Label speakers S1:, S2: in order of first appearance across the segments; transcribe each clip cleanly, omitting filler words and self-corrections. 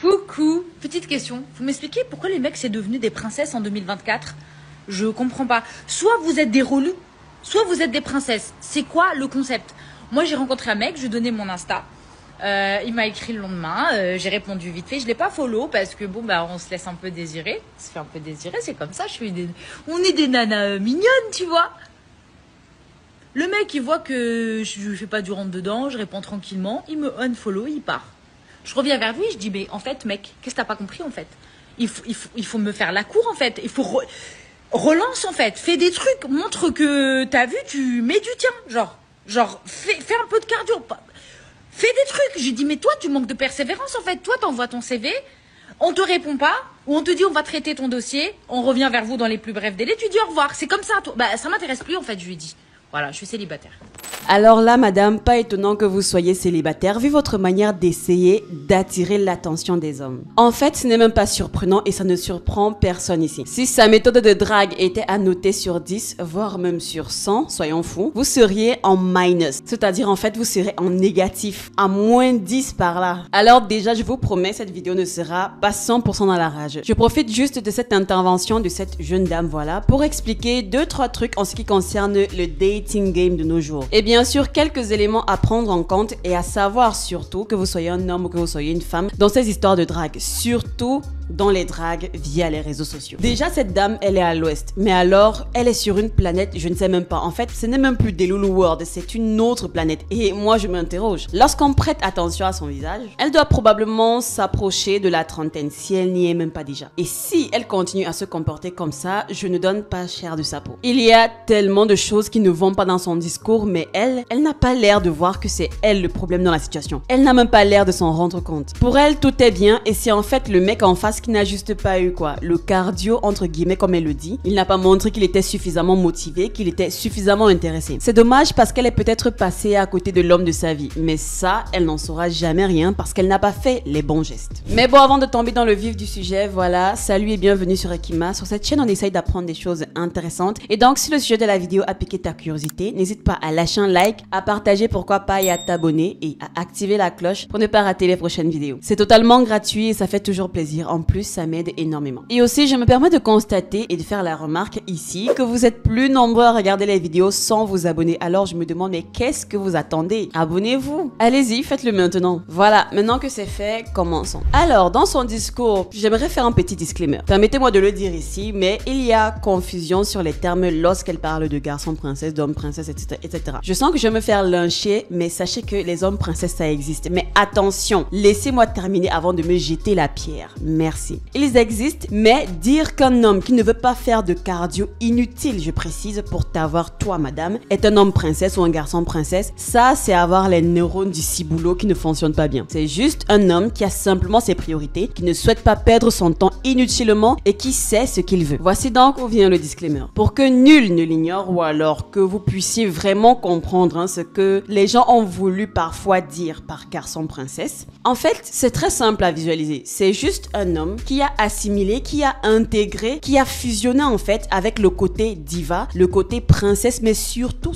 S1: Coucou, petite question. Vous m'expliquez pourquoi les mecs c'est devenu des princesses en 2024? Je comprends pas. Soit vous êtes des relous, soit vous êtes des princesses. C'est quoi le concept? Moi j'ai rencontré un mec, je lui ai donné mon Insta. Il m'a écrit le lendemain, j'ai répondu vite fait. Je l'ai pas follow parce que bon bah on se laisse un peu désirer. On se fait un peu désirer, c'est comme ça. On est des nanas mignonnes, tu vois. Le mec il voit que je fais pas du rentre dedans, je réponds tranquillement, il me unfollow, il part. Je reviens vers lui, je dis mais en fait mec, qu'est-ce que t'as pas compris en fait? Il faut me faire la cour en fait. Il faut relance en fait, fais des trucs, montre que t'as vu, tu mets du tien, genre fais un peu de cardio. Fais des trucs. J'ai dit, mais toi, tu manques de persévérance, en fait. Toi, t'envoies ton CV, on te répond pas, ou on te dit, on va traiter ton dossier, on revient vers vous dans les plus brefs délais, tu dis au revoir. C'est comme ça, toi. Bah, ça m'intéresse plus, en fait, je lui ai dit. Voilà, je suis célibataire.
S2: Alors là, madame, pas étonnant que vous soyez célibataire vu votre manière d'essayer d'attirer l'attention des hommes. En fait, ce n'est même pas surprenant et ça ne surprend personne ici. Si sa méthode de drague était à noter sur 10, voire même sur 100, soyons fous, vous seriez en minus. C'est-à-dire, en fait, vous serez en négatif, à moins 10 par là. Alors déjà, je vous promets, cette vidéo ne sera pas 100% dans la rage. Je profite juste de cette intervention de cette jeune dame, voilà, pour expliquer 2-3 trucs en ce qui concerne le dating game de nos jours. Et bien sûr, quelques éléments à prendre en compte et à savoir surtout que vous soyez un homme ou que vous soyez une femme dans ces histoires de drague. Surtout dans les dragues via les réseaux sociaux. Déjà, cette dame, elle est à l'ouest. Mais alors, elle est sur une planète, je ne sais même pas. En fait, ce n'est même plus des Lulu World, c'est une autre planète. Et moi, je m'interroge. Lorsqu'on prête attention à son visage, elle doit probablement s'approcher de la trentaine, si elle n'y est même pas déjà. Et si elle continue à se comporter comme ça, je ne donne pas cher de sa peau. Il y a tellement de choses qui ne vont pas dans son discours, mais elle n'a pas l'air de voir que c'est elle le problème dans la situation. Elle n'a même pas l'air de s'en rendre compte. Pour elle, tout est bien et c'est en fait le mec en face qui n'a juste pas eu le cardio entre guillemets comme elle le dit. Il n'a pas montré qu'il était suffisamment motivé, qu'il était suffisamment intéressé. C'est dommage parce qu'elle est peut-être passée à côté de l'homme de sa vie. Mais ça, elle n'en saura jamais rien parce qu'elle n'a pas fait les bons gestes. Mais bon, avant de tomber dans le vif du sujet, voilà, salut et bienvenue sur Ekima. Sur cette chaîne, on essaye d'apprendre des choses intéressantes. Et donc, si le sujet de la vidéo a piqué ta curiosité, n'hésite pas à lâcher un like, à partager pourquoi pas et à t'abonner et à activer la cloche pour ne pas rater les prochaines vidéos. C'est totalement gratuit et ça fait toujours plaisir. En plus, ça m'aide énormément. Et aussi, je me permets de constater et de faire la remarque ici que vous êtes plus nombreux à regarder les vidéos sans vous abonner. Alors, je me demande, mais qu'est-ce que vous attendez? Abonnez-vous. Allez-y, faites-le maintenant. Voilà, maintenant que c'est fait, commençons. Alors, dans son discours, j'aimerais faire un petit disclaimer. Permettez-moi de le dire ici, mais il y a confusion sur les termes lorsqu'elle parle de garçon princesse, d'homme princesse, etc. Je sens que je vais me faire lyncher, mais sachez que les hommes princesses, ça existe. Mais attention, laissez-moi terminer avant de me jeter la pierre. Merci. Ils existent, mais dire qu'un homme qui ne veut pas faire de cardio inutile, je précise, pour t'avoir toi, madame, est un homme princesse ou un garçon princesse, ça, c'est avoir les neurones du ciboulot qui ne fonctionnent pas bien. C'est juste un homme qui a simplement ses priorités, qui ne souhaite pas perdre son temps inutilement et qui sait ce qu'il veut. Voici donc où vient le disclaimer. Pour que nul ne l'ignore ou alors que vous puissiez vraiment comprendre ce que les gens ont voulu parfois dire par garçon princesse, en fait, c'est très simple à visualiser. C'est juste un homme qui a assimilé, qui a intégré, qui a fusionné en fait avec le côté diva, le côté princesse, mais surtout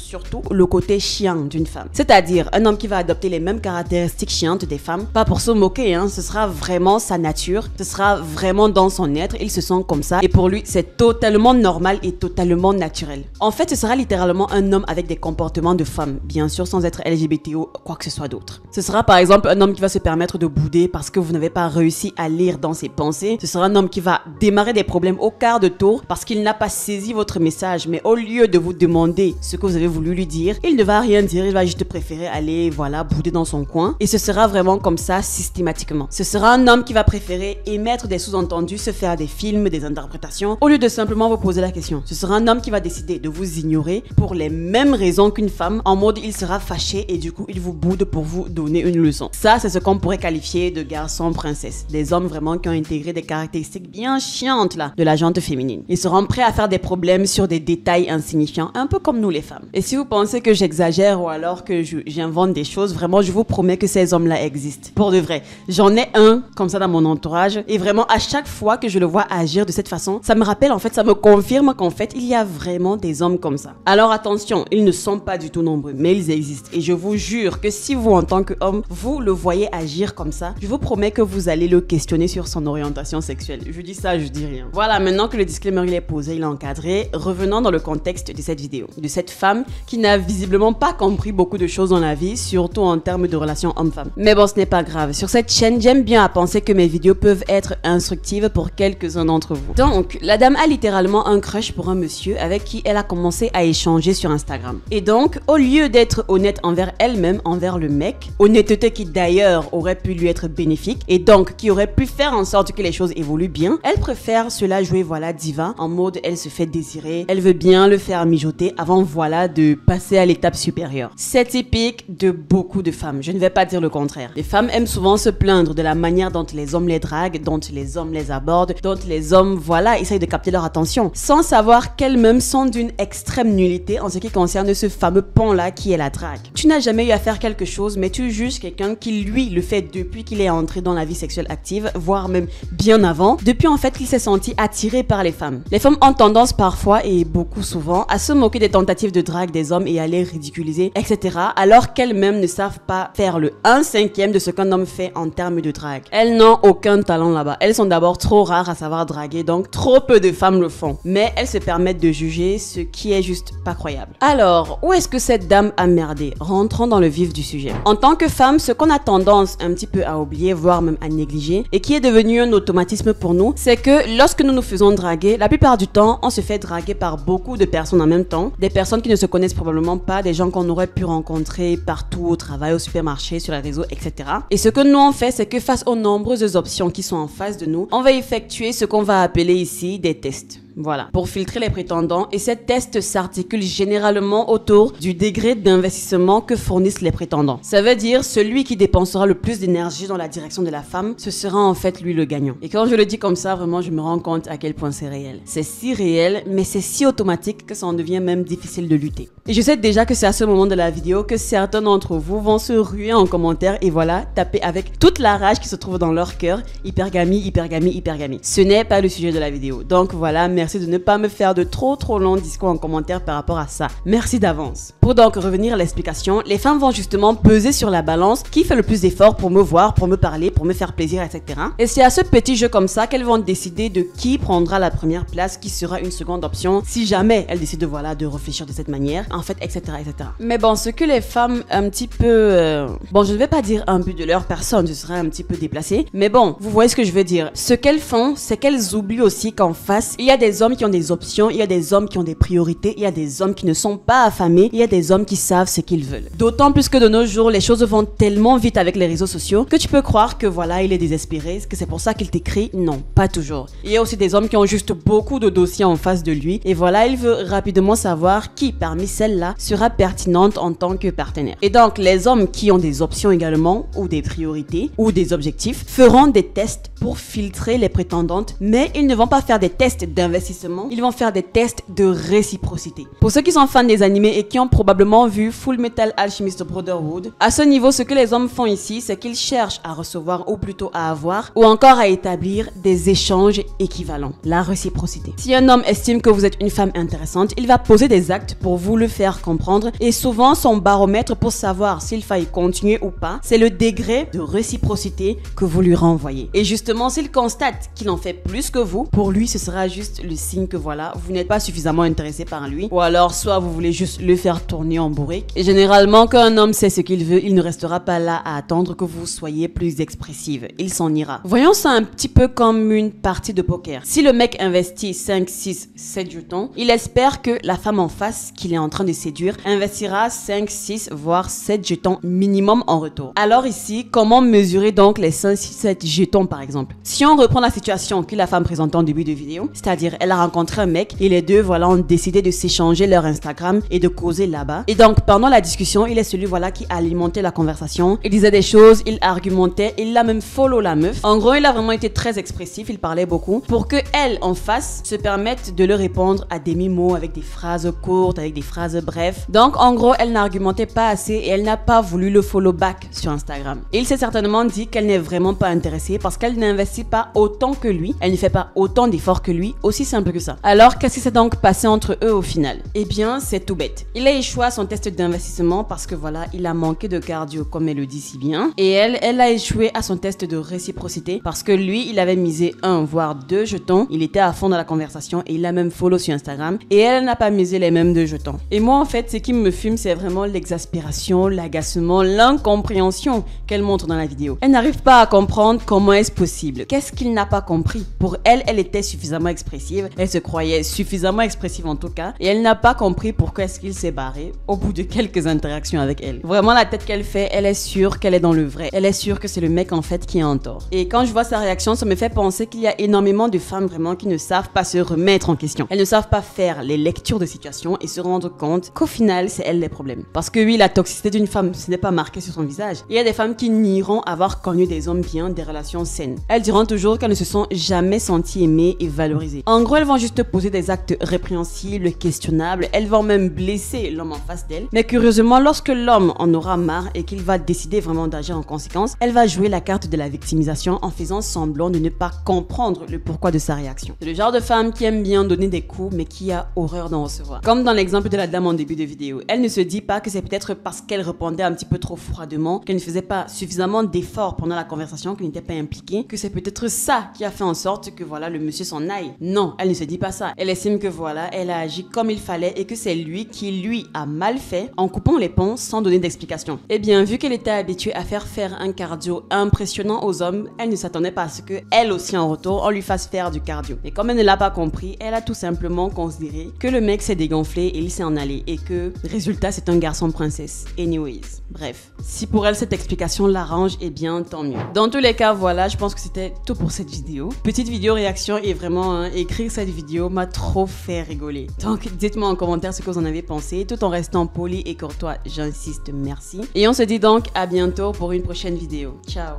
S2: le côté chiant d'une femme. C'est-à-dire un homme qui va adopter les mêmes caractéristiques chiantes des femmes, pas pour se moquer, hein, ce sera vraiment sa nature, ce sera vraiment dans son être, il se sent comme ça et pour lui c'est totalement normal et totalement naturel. En fait, ce sera littéralement un homme avec des comportements de femme, bien sûr sans être LGBT ou quoi que ce soit d'autre. Ce sera par exemple un homme qui va se permettre de bouder parce que vous n'avez pas réussi à lire dans ses pensées. Ce sera un homme qui va démarrer des problèmes au quart de tour parce qu'il n'a pas saisi votre message, mais au lieu de vous demander ce que vous avez voulu lui dire, il ne va rien dire, il va juste préférer aller, voilà, bouder dans son coin. Et ce sera vraiment comme ça systématiquement. Ce sera un homme qui va préférer émettre des sous-entendus, se faire des films, des interprétations, au lieu de simplement vous poser la question. Ce sera un homme qui va décider de vous ignorer pour les mêmes raisons qu'une femme, en mode il sera fâché et du coup il vous boude pour vous donner une leçon. Ça, c'est ce qu'on pourrait qualifier de garçon princesse. Des hommes vraiment qui ont intégrer des caractéristiques bien chiantes là de la jante féminine. Ils seront prêts à faire des problèmes sur des détails insignifiants, un peu comme nous les femmes. Et si vous pensez que j'exagère ou alors que j'invente des choses, vraiment je vous promets que ces hommes-là existent. Pour de vrai. J'en ai un comme ça dans mon entourage et vraiment à chaque fois que je le vois agir de cette façon, ça me rappelle en fait, ça me confirme qu'en fait il y a vraiment des hommes comme ça. Alors attention, ils ne sont pas du tout nombreux, mais ils existent. Et je vous jure que si vous en tant qu'homme, vous le voyez agir comme ça, je vous promets que vous allez le questionner sur son orientation sexuelle. Je dis ça, je dis rien. Voilà, maintenant que le disclaimer il est posé, il est encadré, revenons dans le contexte de cette vidéo. De cette femme qui n'a visiblement pas compris beaucoup de choses dans la vie, surtout en termes de relations homme-femme. Mais bon, ce n'est pas grave. Sur cette chaîne, j'aime bien à penser que mes vidéos peuvent être instructives pour quelques-uns d'entre vous. Donc, la dame a littéralement un crush pour un monsieur avec qui elle a commencé à échanger sur Instagram. Et donc, au lieu d'être honnête envers elle-même, envers le mec, honnêteté qui d'ailleurs aurait pu lui être bénéfique et donc qui aurait pu faire en sorte que les choses évoluent bien, elle préfère cela jouer voilà diva, en mode elle se fait désirer, elle veut bien le faire mijoter avant voilà de passer à l'étape supérieure. C'est typique de beaucoup de femmes, je ne vais pas dire le contraire. Les femmes aiment souvent se plaindre de la manière dont les hommes les draguent, dont les hommes les abordent, dont les hommes voilà essayent de capter leur attention, sans savoir qu'elles-mêmes sont d'une extrême nullité en ce qui concerne ce fameux pont-là qui est la drague. Tu n'as jamais eu à faire quelque chose, mais tu juges quelqu'un qui lui le fait depuis qu'il est entré dans la vie sexuelle active, voire même bien avant, depuis en fait qu'il s'est senti attiré par les femmes. Les femmes ont tendance parfois et beaucoup souvent à se moquer des tentatives de drague des hommes et à les ridiculiser, etc. alors qu'elles-mêmes ne savent pas faire le 1/5 de ce qu'un homme fait en termes de drague. Elles n'ont aucun talent là-bas. Elles sont d'abord trop rares à savoir draguer, donc trop peu de femmes le font. Mais elles se permettent de juger, ce qui est juste pas croyable. Alors, où est-ce que cette dame a merdé? Rentrons dans le vif du sujet. En tant que femme, ce qu'on a tendance un petit peu à oublier, voire même à négliger, et qui est devenu un automatisme pour nous, c'est que lorsque nous nous faisons draguer, la plupart du temps, on se fait draguer par beaucoup de personnes en même temps, des personnes qui ne se connaissent probablement pas, des gens qu'on aurait pu rencontrer partout au travail, au supermarché, sur les réseaux, etc. Et ce que nous on fait, c'est que face aux nombreuses options qui sont en face de nous, on va effectuer ce qu'on va appeler ici des tests. Voilà, pour filtrer les prétendants, et ces tests s'articulent généralement autour du degré d'investissement que fournissent les prétendants. Ça veut dire celui qui dépensera le plus d'énergie dans la direction de la femme, ce sera en fait lui le gagnant. Et quand je le dis comme ça, vraiment je me rends compte à quel point c'est réel. C'est si réel, mais c'est si automatique que ça en devient même difficile de lutter. Et je sais déjà que c'est à ce moment de la vidéo que certains d'entre vous vont se ruer en commentaire et voilà, taper avec toute la rage qui se trouve dans leur cœur, hypergamie, hypergamie, hypergamie. Ce n'est pas le sujet de la vidéo. Donc voilà, merci de ne pas me faire de trop longs discours en commentaire par rapport à ça. Merci d'avance. Pour donc revenir à l'explication, les femmes vont justement peser sur la balance qui fait le plus d'efforts pour me voir, pour me parler, pour me faire plaisir, etc. Et c'est à ce petit jeu comme ça qu'elles vont décider de qui prendra la première place, qui sera une seconde option, si jamais elles décident voilà de réfléchir de cette manière, en fait, etc., etc. Mais bon, ce que les femmes un petit peu... Bon, je ne vais pas dire un but de leur personne, ce serait un petit peu déplacé, mais bon, vous voyez ce que je veux dire. Ce qu'elles font, c'est qu'elles oublient aussi qu'en face, il y a des hommes qui ont des options, il y a des hommes qui ont des priorités, il y a des hommes qui ne sont pas affamés, il y a des hommes qui savent ce qu'ils veulent. D'autant plus que de nos jours, les choses vont tellement vite avec les réseaux sociaux que tu peux croire que voilà, il est désespéré, que c'est pour ça qu'il t'écrit. Non, pas toujours. Il y a aussi des hommes qui ont juste beaucoup de dossiers en face de lui et voilà, il veut rapidement savoir qui parmi celles-là sera pertinente en tant que partenaire. Et donc, les hommes qui ont des options également, ou des priorités, ou des objectifs, feront des tests pour filtrer les prétendantes, mais ils ne vont pas faire des tests d'investissement, ils vont faire des tests de réciprocité. Pour ceux qui sont fans des animés et qui ont probablement vu Full Metal Alchemist Brotherhood, à ce niveau, ce que les hommes font ici, c'est qu'ils cherchent à recevoir ou plutôt à avoir ou encore à établir des échanges équivalents. La réciprocité. Si un homme estime que vous êtes une femme intéressante, il va poser des actes pour vous le faire comprendre et souvent son baromètre pour savoir s'il faille continuer ou pas, c'est le degré de réciprocité que vous lui renvoyez. Et justement, s'il constate qu'il en fait plus que vous, pour lui, ce sera juste le signe que voilà, vous n'êtes pas suffisamment intéressé par lui, ou alors soit vous voulez juste le faire tourner en bourrique. Et généralement, quand un homme sait ce qu'il veut, il ne restera pas là à attendre que vous soyez plus expressive. Il s'en ira. Voyons ça un petit peu comme une partie de poker. Si le mec investit 5, 6, 7 jetons, il espère que la femme en face qu'il est en train de séduire investira 5, 6, voire 7 jetons minimum en retour. Alors ici, comment mesurer donc les 5, 6, 7 jetons par exemple? Si on reprend la situation que la femme présentait en début de vidéo, c'est-à-dire Elle a rencontré un mec et les deux, voilà, ont décidé de s'échanger leur Instagram et de causer là-bas. Et donc, pendant la discussion, il est celui, voilà, qui alimentait la conversation. Il disait des choses, il argumentait, il a même follow la meuf. En gros, il a vraiment été très expressif, il parlait beaucoup pour que elle, en face, se permette de le répondre à demi-mots avec des phrases courtes, avec des phrases brèves. Donc, en gros, elle n'argumentait pas assez et elle n'a pas voulu le follow back sur Instagram. Et il s'est certainement dit qu'elle n'est vraiment pas intéressée parce qu'elle n'investit pas autant que lui, elle ne fait pas autant d'efforts que lui, aussi simple que ça. Alors, qu'est-ce qui s'est donc passé entre eux au final? Eh bien, c'est tout bête. Il a échoué à son test d'investissement parce que voilà, il a manqué de cardio, comme elle le dit si bien. Et elle a échoué à son test de réciprocité parce que lui, il avait misé 1 voire 2 jetons. Il était à fond dans la conversation et il a même follow sur Instagram. Et elle n'a pas misé les mêmes 2 jetons. Et moi, en fait, ce qui me fume, c'est vraiment l'exaspération, l'agacement, l'incompréhension qu'elle montre dans la vidéo. Elle n'arrive pas à comprendre comment est-ce possible. Qu'est-ce qu'il n'a pas compris? Pour elle, elle était suffisamment expressive. Elle se croyait suffisamment expressive en tout cas. Et elle n'a pas compris pourquoi est-ce qu'il s'est barré au bout de quelques interactions avec elle. Vraiment, la tête qu'elle fait, elle est sûre qu'elle est dans le vrai. Elle est sûre que c'est le mec en fait qui est en tort. Et quand je vois sa réaction, ça me fait penser qu'il y a énormément de femmes vraiment qui ne savent pas se remettre en question. Elles ne savent pas faire les lectures de situation et se rendre compte qu'au final, c'est elle les problèmes. Parce que oui, la toxicité d'une femme, ce n'est pas marqué sur son visage. Il y a des femmes qui nieront avoir connu des hommes bien, des relations saines. Elles diront toujours qu'elles ne se sont jamais senties aimées et valorisées. En gros, elles vont juste poser des actes répréhensibles, questionnables. Elles vont même blesser l'homme en face d'elle. Mais curieusement, lorsque l'homme en aura marre et qu'il va décider vraiment d'agir en conséquence, elle va jouer la carte de la victimisation en faisant semblant de ne pas comprendre le pourquoi de sa réaction. C'est le genre de femme qui aime bien donner des coups mais qui a horreur d'en recevoir. Comme dans l'exemple de la dame en début de vidéo. Elle ne se dit pas que c'est peut-être parce qu'elle répondait un petit peu trop froidement, qu'elle ne faisait pas suffisamment d'efforts pendant la conversation, qu'elle n'était pas impliquée, que c'est peut-être ça qui a fait en sorte que voilà, le monsieur s'en aille. Non, elle ne se dit pas ça. Elle estime que voilà, elle a agi comme il fallait et que c'est lui qui lui a mal fait en coupant les ponts sans donner d'explication. Eh bien, vu qu'elle était habituée à faire un cardio impressionnant aux hommes, elle ne s'attendait pas à ce que elle aussi en retour, on lui fasse faire du cardio. Et comme elle ne l'a pas compris, elle a tout simplement considéré que le mec s'est dégonflé et il s'est en allé et que, résultat, c'est un garçon princesse. Anyways, bref. Si pour elle cette explication l'arrange, eh bien, tant mieux. Dans tous les cas, voilà, je pense que c'était tout pour cette vidéo. Petite vidéo réaction et vraiment, écrire cette vidéo m'a trop fait rigoler. Donc, dites-moi en commentaire ce que vous en avez pensé, tout en restant poli et courtois, j'insiste, merci. Et on se dit donc à bientôt pour une prochaine vidéo. Ciao!